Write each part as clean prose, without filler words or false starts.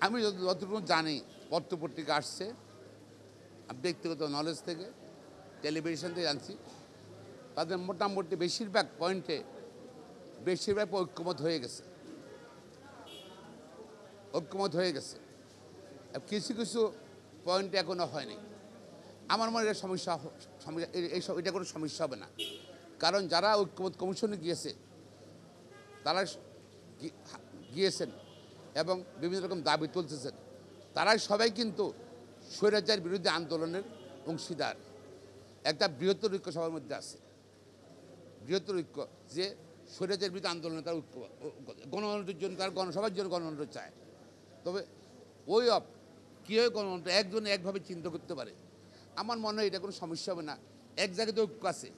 আমি যতটুকু জানি পত্রপত্রিকা আসছে, ব্যক্তিগত নলেজ থেকে, টেলিভিশন থেকে জানছি, তাদের মোটামুটি বেশিরভাগ পয়েন্টে ঐক্যমত হয়ে গেছে। কিছু কিছু পয়েন্টে এখনো হয়নি। আমার মনে হয় এটা কোনো সমস্যা হবে না, কারণ যারা ঐক্যমত কমিশনে তারা গিয়েছেন এবং বিভিন্ন রকম দাবি তুলতেছেন, তারাই সবাই কিন্তু স্বৈরাচার বিরুদ্ধে আন্দোলনের অংশীদার। একটা বৃহত্তর ঐক্য সবার মধ্যে আছে, বৃহত্তর ঐক্য যে স্বৈরাচার বিরুদ্ধে আন্দোলনে তার ঐক্য, গণতন্ত্রের জন্য, তার সবার জন্য গণতন্ত্র চায়। তবে কীভাবে গণতন্ত্র একজনে একভাবে চিন্তা করতে পারে, আমার মনে হয় এটা কোনো সমস্যা হবে না। এক জায়গাতে ঐক্য আছে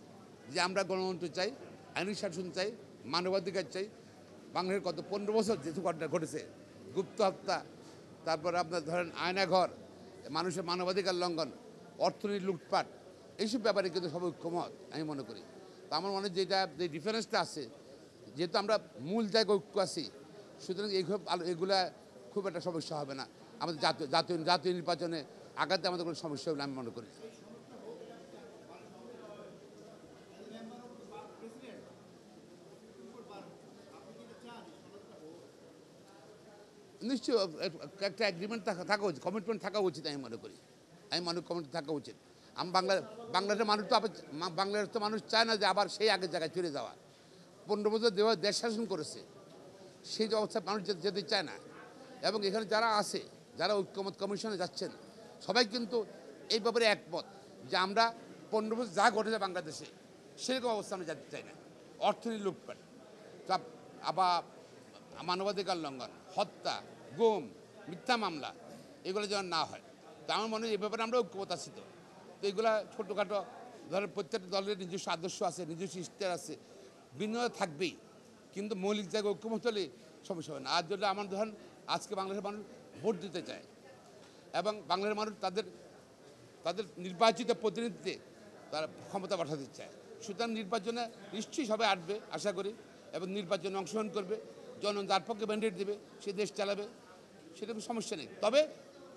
যে আমরা গণতন্ত্র চাই, আইনি শাসন চাই, মানবাধিকার চাই। বাংলাদেশের গত 15 বছর যেসব ঘটনা ঘটেছে, গুপ্ত হত্যা, তারপর আপনার ধরেন আয়নাঘর, মানুষের মানবাধিকার লঙ্ঘন, অর্থনীতি লুটপাট, এইসব ব্যাপারে কিন্তু সব ঐক্যমত আমি মনে করি। তো আমার মনে হয় যে ডিফারেন্সটা আছে, যেহেতু আমরা মূল জায়গায় ঐক্য আছি, সুতরাং এগুলা খুব একটা সমস্যা হবে না। আমাদের জাতীয় নির্বাচনে আগাতে আমাদের কোনো সমস্যা হবে না আমি মনে করি। নিশ্চয়ই একটা এগ্রিমেন্ট থাকা উচিত, কমিটমেন্ট থাকা উচিত আমি মনে করি। কমিটমেন্ট থাকা উচিত। বাংলাদেশের মানুষ তো বাংলাদেশ তো মানুষ চায় না যে আবার সেই আগের জায়গায় চলে যাওয়া। 15 বছর দেশ শাসন করেছে, সেই অবস্থায় মানুষ যেতে চায় না। এবং এখানে যারা ঐক্যমত কমিশনে যাচ্ছেন, সবাই কিন্তু এই ব্যাপারে একমত যে আমরা 15 বছর যা ঘটেছে বাংলাদেশে, সেরকম অবস্থা আমরা যেতে চাই না। অর্থনীতি লুটপাট, আবার মানবাধিকার লঙ্ঘন, হত্যা, গুম, মিথ্যা মামলা, এগুলো যেন না হয়। তো আমার মনে হয় এই ব্যাপারে আমরা ঐক্যমত আছি। তো এগুলা ছোটোখাটো ধরেন প্রত্যেকটা দলের নিজস্ব আদর্শ আছে, নিজস্ব ইশতেহার আছে, ভিন্নতা থাকবেই, কিন্তু মৌলিক জায়গায় ঐক্যমত হলে সমস্যা হয় না। আর যদি আমার ধরেন আজকে বাংলাদেশের মানুষ ভোট দিতে চায় এবং বাংলাদেশের মানুষ তাদের নির্বাচিত প্রতিনিধিতে তারা ক্ষমতা পাঠাতে চায়, সুতরাং নির্বাচনে নিশ্চয়ই সবাই আসবে আশা করি, এবং নির্বাচনে অংশগ্রহণ করবে। জনগণ যার পক্ষে ম্যান্ডেট দেবে সে দেশ চালাবে, সেরকম সমস্যা নেই। তবে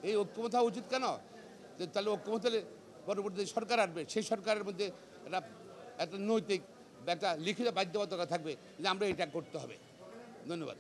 এই ঐক্যমত হওয়া উচিত কেন, যে তাহলে ঐক্যমত হলে পরবর্তী সরকার আসবে, সেই সরকারের মধ্যে একটা নৈতিক, একটা লিখিত বাধ্যবাধকতা থাকবে যে আমরা এটা করতে হবে। ধন্যবাদ।